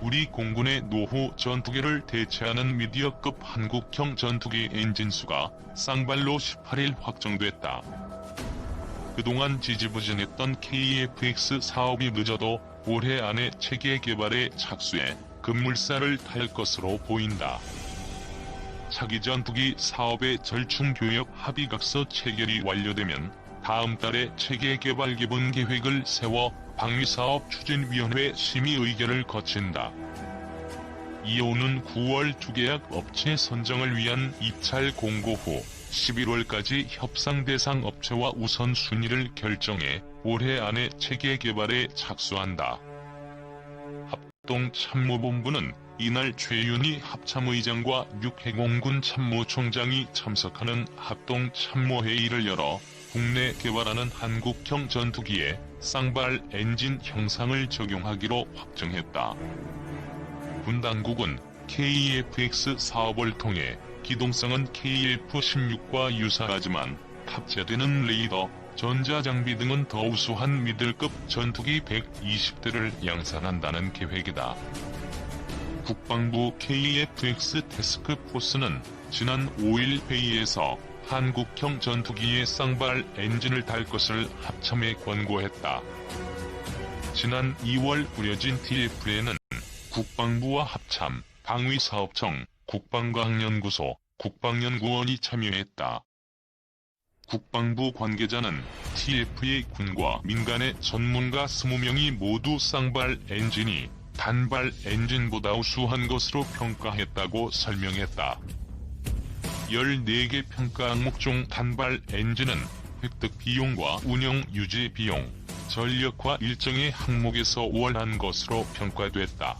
우리 공군의 노후 전투기를 대체하는 미디어급 한국형 전투기 엔진수가 쌍발로 18일 확정됐다. 그동안 지지부진했던 KF-X 사업이 늦어도 올해 안에 체계 개발에 착수해 급물살을 탈 것으로 보인다. 차기 전투기 사업의 절충교역 합의각서 체결이 완료되면 다음 달에 체계 개발 기본 계획을 세워 방위사업 추진위원회 심의 의결을 거친다. 이오는 9월 주계약 업체 선정을 위한 입찰 공고 후 11월까지 협상 대상 업체와 우선순위를 결정해 올해 안에 체계 개발에 착수한다. 합동참모본부는 이날 최윤희 합참의장과 육해공군 참모총장이 참석하는 합동참모회의를 열어 국내 개발하는 한국형 전투기에 쌍발 엔진 형상을 적용하기로 확정했다. 군 당국은 KF-X 사업을 통해 기동성은 KF-16과 유사하지만 탑재되는 레이더, 전자장비 등은 더 우수한 미들급 전투기 120대를 양산한다는 계획이다. 국방부 KF-X 태스크포스는 지난 5일 회의에서 한국형 전투기의 쌍발 엔진을 달 것을 합참에 권고했다. 지난 2월 꾸려진 TF에는 국방부와 합참, 방위사업청, 국방과학연구소, 국방연구원이 참여했다. 국방부 관계자는 TF의 군과 민간의 전문가 20명이 모두 쌍발 엔진이 단발 엔진보다 우수한 것으로 평가했다고 설명했다. 14개 평가 항목 중 단발 엔진은 획득 비용과 운영 유지 비용, 전력화 일정의 항목에서 우월한 것으로 평가됐다.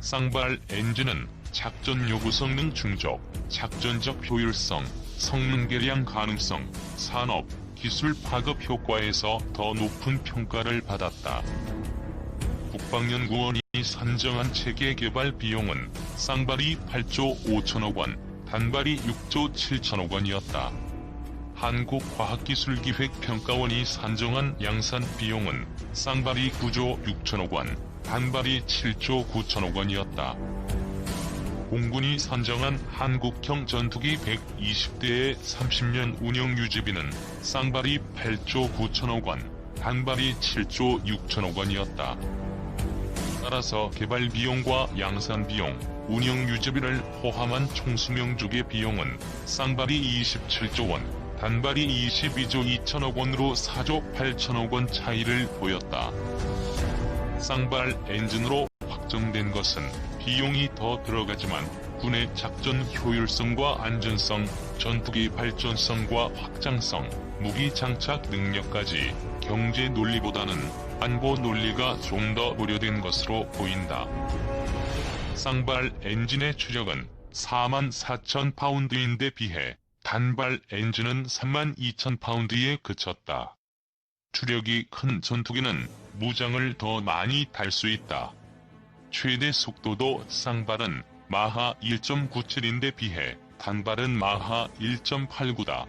쌍발 엔진은 작전 요구 성능 충족, 작전적 효율성, 성능 개량 가능성, 산업, 기술 파급 효과에서 더 높은 평가를 받았다. 국방연구원이 산정한 체계 개발 비용은 쌍발이 8조 5천억 원, 단발이 6조 7천억 원이었다. 한국과학기술기획평가원이 산정한 양산 비용은 쌍발이 9조 6천억 원, 단발이 7조 9천억 원이었다. 공군이 선정한 한국형 전투기 120대의 30년 운영 유지비는 쌍발이 8조 9천억 원, 단발이 7조 6천억 원이었다. 따라서 개발 비용과 양산 비용, 운영 유지비를 포함한 총수명 주계 비용은 쌍발이 27조 원, 단발이 22조 2천억 원으로 4조 8천억 원 차이를 보였다. 쌍발 엔진으로 확정된 것은 비용이 더 들어가지만 군의 작전 효율성과 안전성, 전투기 발전성과 확장성, 무기 장착 능력까지 경제 논리보다는 안보 논리가 좀 더 고려된 것으로 보인다. 쌍발 엔진의 추력은 44,000파운드인데 비해 단발 엔진은 32,000파운드에 그쳤다. 추력이 큰 전투기는 무장을 더 많이 달 수 있다. 최대 속도도 쌍발은 마하 1.97인데 비해 단발은 마하 1.89다.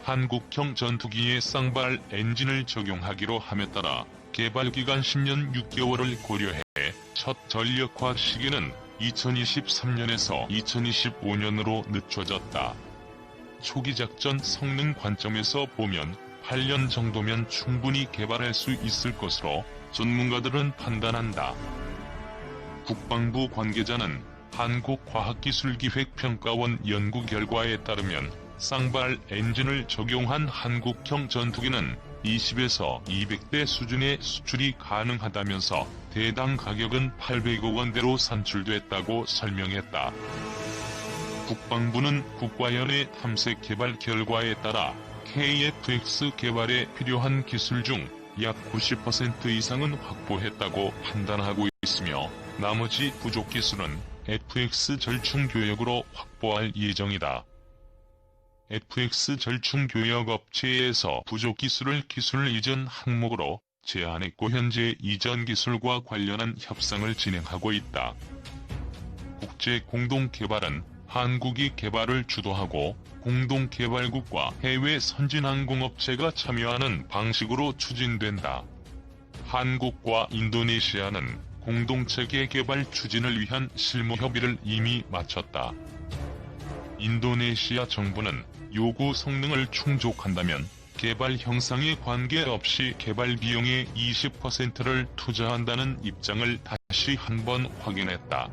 한국형 전투기에 쌍발 엔진을 적용하기로 함에 따라 개발기간 10년 6개월을 고려해 첫 전력화 시기는 2023년에서 2025년으로 늦춰졌다. 초기 작전 성능 관점에서 보면 8년 정도면 충분히 개발할 수 있을 것으로 전문가들은 판단한다. 국방부 관계자는 한국과학기술기획평가원 연구 결과에 따르면 쌍발 엔진을 적용한 한국형 전투기는 20에서 200대 수준의 수출이 가능하다면서 대당 가격은 800억 원대로 산출됐다고 설명했다. 국방부는 국가연의 탐색 개발 결과에 따라 KF-X 개발에 필요한 기술 중 약 90% 이상은 확보했다고 판단하고 있으며 나머지 부족 기술은 FX 절충 교역으로 확보할 예정이다. FX 절충 교역 업체에서 부족 기술을 기술 이전 항목으로 제안했고 현재 이전 기술과 관련한 협상을 진행하고 있다. 국제 공동 개발은 한국이 개발을 주도하고 공동개발국과 해외 선진항공업체가 참여하는 방식으로 추진된다. 한국과 인도네시아는 공동체계 개발 추진을 위한 실무 협의를 이미 마쳤다. 인도네시아 정부는 요구 성능을 충족한다면 개발 형상에 관계없이 개발 비용의 20%를 투자한다는 입장을 다시 한번 확인했다.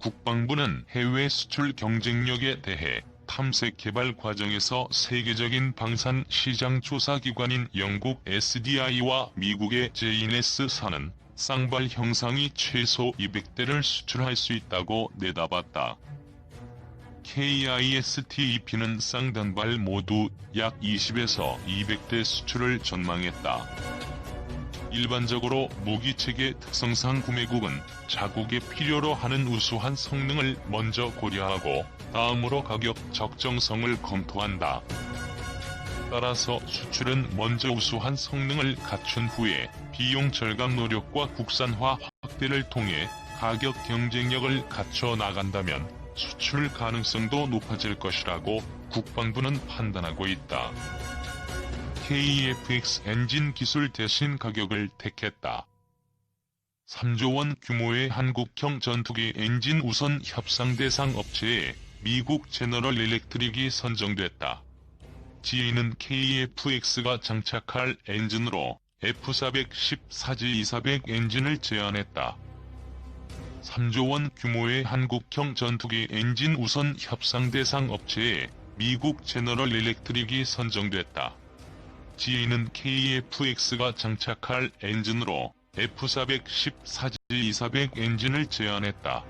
국방부는 해외 수출 경쟁력에 대해 탐색 개발 과정에서 세계적인 방산 시장 조사 기관인 영국 SDI와 미국의 JNS사는 쌍발 형상이 최소 200대를 수출할 수 있다고 내다봤다. KISTEP는 쌍단발 모두 약 20에서 200대 수출을 전망했다. 일반적으로 무기체계 특성상 구매국은 자국의 필요로 하는 우수한 성능을 먼저 고려하고 다음으로 가격 적정성을 검토한다. 따라서 수출은 먼저 우수한 성능을 갖춘 후에 비용 절감 노력과 국산화 확대를 통해 가격 경쟁력을 갖춰 나간다면 수출 가능성도 높아질 것이라고 국방부는 판단하고 있다. KF-X 엔진 기술 대신 가격을 택했다. 3조 원 규모의 한국형 전투기 엔진 우선 협상 대상 업체에 미국 제너럴 일렉트릭이 선정됐다. GA는 KF-X가 장착할 엔진으로 F410-4G200 엔진을 제안했다. 3조 원 규모의 한국형 전투기 엔진 우선 협상 대상 업체에 미국 제너럴 일렉트릭이 선정됐다. GA는 KF-X가 장착할 엔진으로 F410-4G200 엔진을 제안했다.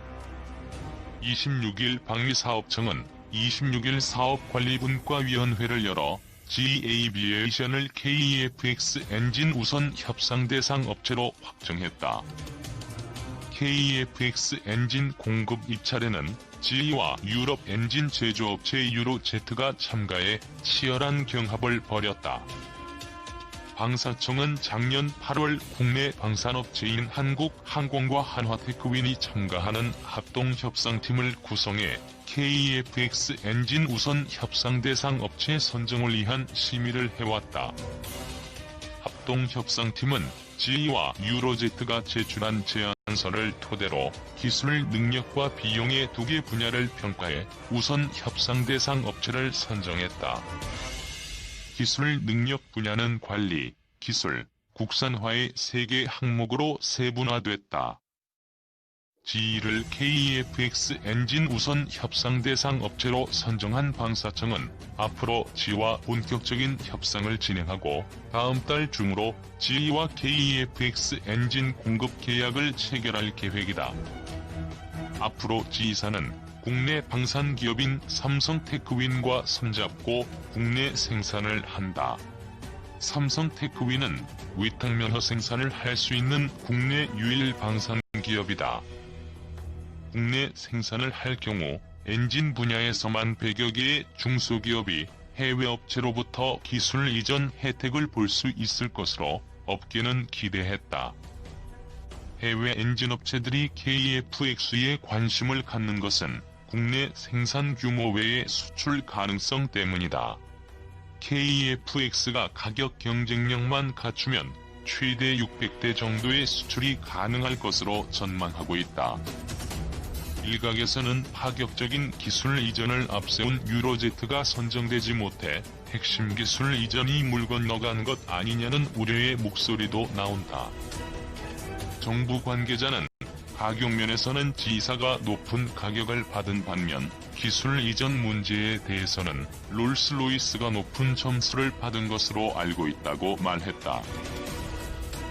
26일 방위사업청은 26일 사업관리분과위원회를 열어 GE 에이비에이션을 KF-X 엔진 우선 협상 대상 업체로 확정했다. KF-X 엔진 공급 입찰에는 GE와 유럽 엔진 제조업체 유로제트가 참가해 치열한 경합을 벌였다. 방사청은 작년 8월 국내 방산업체인 한국항공과 한화테크윈이 참가하는 합동협상팀을 구성해 KF-X 엔진 우선 협상 대상 업체 선정을 위한 심의를 해왔다. 합동협상팀은 GE와 유로제트가 제출한 제안서를 토대로 기술 능력과 비용의 2개 분야를 평가해 우선 협상 대상 업체를 선정했다. 기술 능력 분야는 관리, 기술, 국산화의 3개 항목으로 세분화됐다. GE를 KF-X 엔진 우선 협상 대상 업체로 선정한 방사청은 앞으로 GE와 본격적인 협상을 진행하고 다음 달 중으로 GE와 KF-X 엔진 공급 계약을 체결할 계획이다. 앞으로 GE사는 국내 방산 기업인 삼성테크윈과 손잡고 국내 생산을 한다. 삼성테크윈은 위탁면허 생산을 할 수 있는 국내 유일 방산 기업이다. 국내 생산을 할 경우 엔진 분야에서만 100여 개의 중소기업이 해외 업체로부터 기술 이전 혜택을 볼 수 있을 것으로 업계는 기대했다. 해외 엔진 업체들이 KF-X에 관심을 갖는 것은 국내 생산 규모 외의 수출 가능성 때문이다. KF-X가 가격 경쟁력만 갖추면 최대 600대 정도의 수출이 가능할 것으로 전망하고 있다. 일각에서는 파격적인 기술 이전을 앞세운 유로제트가 선정되지 못해 핵심 기술 이전이 물 건너간 것 아니냐는 우려의 목소리도 나온다. 정부 관계자는 가격 면에서는 GE사가 높은 가격을 받은 반면 기술 이전 문제에 대해서는 롤스로이스가 높은 점수를 받은 것으로 알고 있다고 말했다.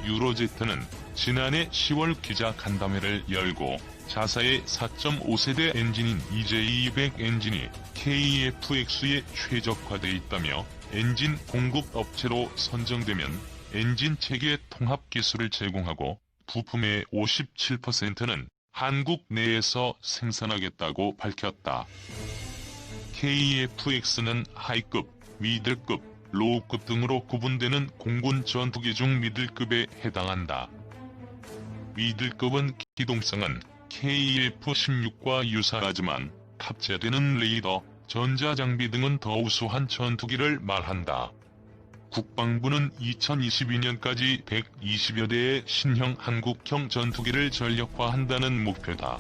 유로제트는 지난해 10월 기자 간담회를 열고 자사의 4.5세대 엔진인 EJ200 엔진이 KF-X에 최적화돼 있다며 엔진 공급 업체로 선정되면 엔진 체계 통합 기술을 제공하고 부품의 57%는 한국 내에서 생산하겠다고 밝혔다. KF-X는 하이급, 미들급, 로우급 등으로 구분되는 공군 전투기 중 미들급에 해당한다. 미들급은 기동성은 KF-16과 유사하지만 탑재되는 레이더, 전자장비 등은 더 우수한 전투기를 말한다. 국방부는 2022년까지 120여 대의 신형 한국형 전투기를 전력화한다는 목표다.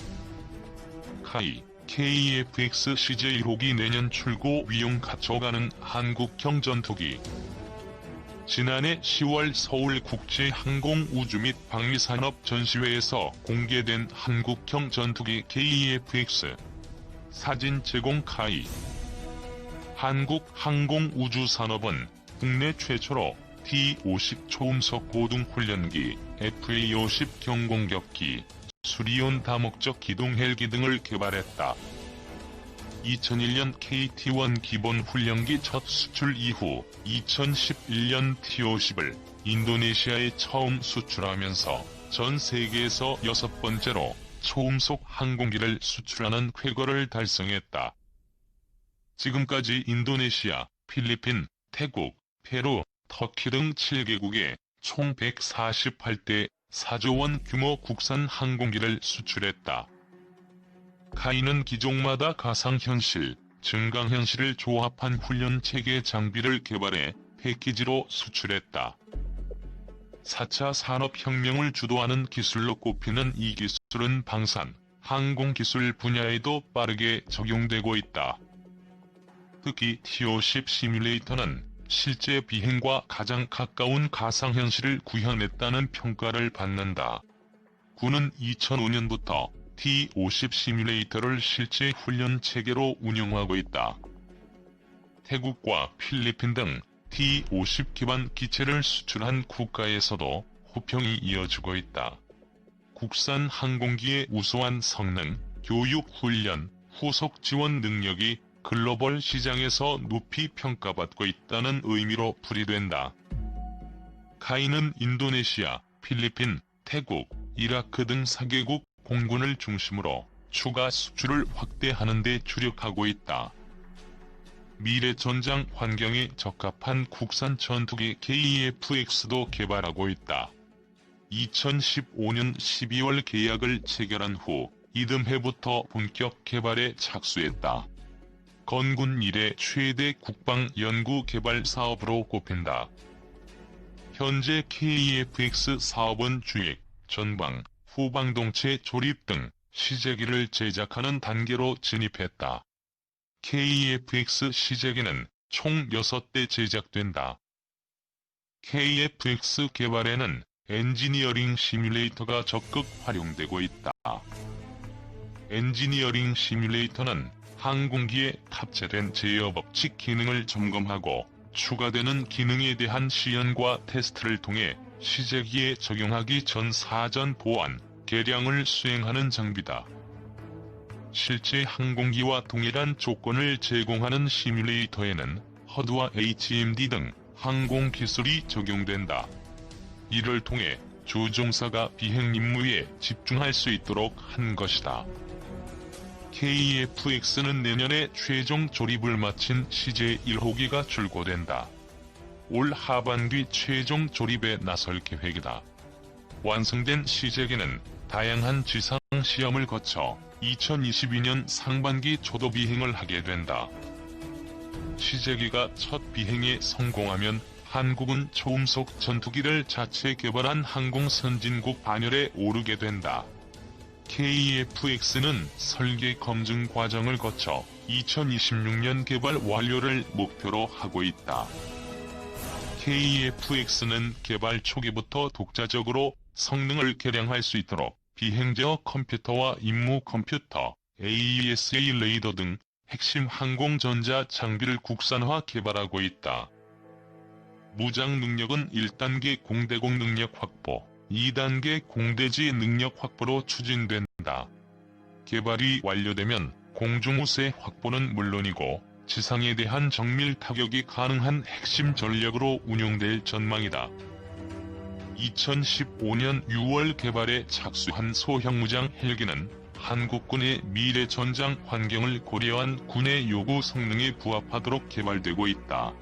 카이, KF-X CJ1호기 내년 출고 위용 갖춰가는 한국형 전투기. 지난해 10월 서울국제항공우주 및 방위산업 전시회에서 공개된 한국형 전투기 KF-X 사진 제공 카이. 한국항공우주산업은 국내 최초로 T-50 초음속 고등훈련기, FA-50 경공격기, 수리온 다목적 기동 헬기 등을 개발했다. 2001년 KT-1 기본훈련기 첫 수출 이후 2011년 T-50을 인도네시아에 처음 수출하면서 전 세계에서 6번째로 초음속 항공기를 수출하는 쾌거를 달성했다. 지금까지 인도네시아, 필리핀, 태국, 페루, 터키 등 7개국에 총 148대 4조 원 규모 국산 항공기를 수출했다. 카이는 기종마다 가상현실, 증강현실을 조합한 훈련체계 장비를 개발해 패키지로 수출했다. 4차 산업혁명을 주도하는 기술로 꼽히는 이 기술은 방산, 항공기술 분야에도 빠르게 적용되고 있다. 특히 T-50 시뮬레이터는 실제 비행과 가장 가까운 가상현실을 구현했다는 평가를 받는다. 군은 2005년부터 T-50 시뮬레이터를 실제 훈련 체계로 운영하고 있다. 태국과 필리핀 등 T-50 기반 기체를 수출한 국가에서도 호평이 이어지고 있다. 국산 항공기의 우수한 성능, 교육 훈련, 후속 지원 능력이 글로벌 시장에서 높이 평가받고 있다는 의미로 풀이된다. 카이는 인도네시아, 필리핀, 태국, 이라크 등 4개국 공군을 중심으로 추가 수출을 확대하는 데 주력하고 있다. 미래 전장 환경에 적합한 국산 전투기 KF-X도 개발하고 있다. 2015년 12월 계약을 체결한 후 이듬해부터 본격 개발에 착수했다. 건군 이래 최대 국방 연구 개발 사업으로 꼽힌다. 현재 KF-X 사업은 주액, 전방, 후방동체 조립 등 시제기를 제작하는 단계로 진입했다. KF-X 시제기는 총 6대 제작된다. KF-X 개발에는 엔지니어링 시뮬레이터가 적극 활용되고 있다. 엔지니어링 시뮬레이터는 항공기에 탑재된 제어 법칙 기능을 점검하고 추가되는 기능에 대한 시연과 테스트를 통해 시제기에 적용하기 전 사전 보안, 계량을 수행하는 장비다. 실제 항공기와 동일한 조건을 제공하는 시뮬레이터에는 HUD와 HMD 등 항공 기술이 적용된다. 이를 통해 조종사가 비행 임무에 집중할 수 있도록 한 것이다. KF-X는 내년에 최종 조립을 마친 CJ1호기가 출고된다. 올 하반기 최종 조립에 나설 계획이다. 완성된 시제기는 다양한 지상 시험을 거쳐 2022년 상반기 초도 비행을 하게 된다. 시제기가 첫 비행에 성공하면 한국은 초음속 전투기를 자체 개발한 항공 선진국 반열에 오르게 된다. KF-X는 설계 검증 과정을 거쳐 2026년 개발 완료를 목표로 하고 있다. KF-X는 개발 초기부터 독자적으로 성능을 개량할 수 있도록 비행제어 컴퓨터와 임무 컴퓨터, AESA 레이더 등 핵심 항공 전자 장비를 국산화 개발하고 있다. 무장 능력은 1단계 공대공 능력 확보, 2단계 공대지 능력 확보로 추진된다. 개발이 완료되면 공중우세 확보는 물론이고 지상에 대한 정밀 타격이 가능한 핵심 전력으로 운용될 전망이다. 2015년 6월 개발에 착수한 소형무장 헬기는 한국군의 미래 전장 환경을 고려한 군의 요구 성능에 부합하도록 개발되고 있다.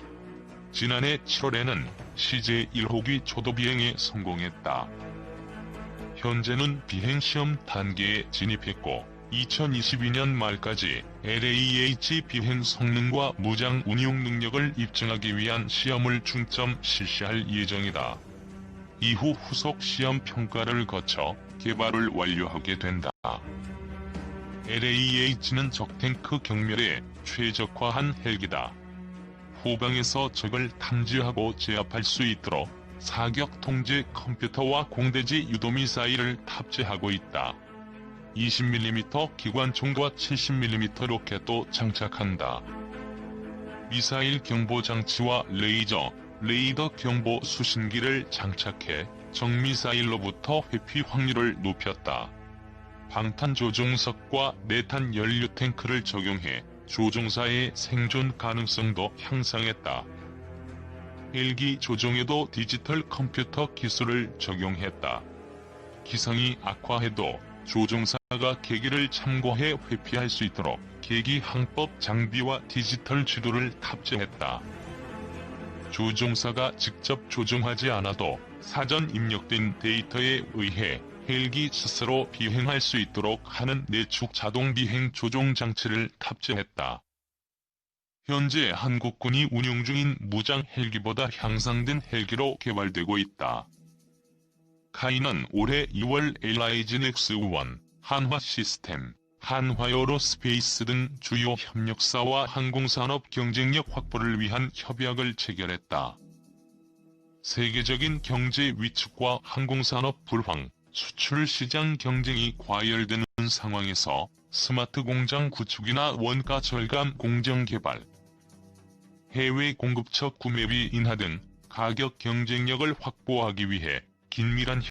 지난해 7월에는 CJ1호기 초도 비행에 성공했다. 현재는 비행시험 단계에 진입했고 2022년 말까지 LAH 비행 성능과 무장 운용 능력을 입증하기 위한 시험을 중점 실시할 예정이다. 이후 후속 시험 평가를 거쳐 개발을 완료하게 된다. LAH는 적탱크 경멸에 최적화한 헬기다. 후방에서 적을 탐지하고 제압할 수 있도록 사격 통제 컴퓨터와 공대지 유도미사일을 탑재하고 있다. 20mm 기관총과 70mm 로켓도 장착한다. 미사일 경보 장치와 레이더 경보 수신기를 장착해 적미사일로부터 회피 확률을 높였다. 방탄 조종석과 내탄 연료 탱크를 적용해 조종사의 생존 가능성도 향상했다. 헬기 조종에도 디지털 컴퓨터 기술을 적용했다. 기상이 악화해도 조종사가 계기를 참고해 회피할 수 있도록 계기 항법 장비와 디지털 지도를 탑재했다. 조종사가 직접 조종하지 않아도 사전 입력된 데이터에 의해 헬기 스스로 비행할 수 있도록 하는 내축 자동 비행 조종 장치를 탑재했다. 현재 한국군이 운용 중인 무장 헬기보다 향상된 헬기로 개발되고 있다. 카이는 올해 2월 LIG 넥스1, 한화 시스템, 한화에어로스페이스 등 주요 협력사와 항공산업 경쟁력 확보를 위한 협약을 체결했다. 세계적인 경제 위축과 항공산업 불황, 수출 시장 경쟁이 과열되는 상황에서 스마트 공장 구축이나 원가 절감 공정 개발, 해외 공급처 구매비 인하 등 가격 경쟁력을 확보하기 위해 긴밀한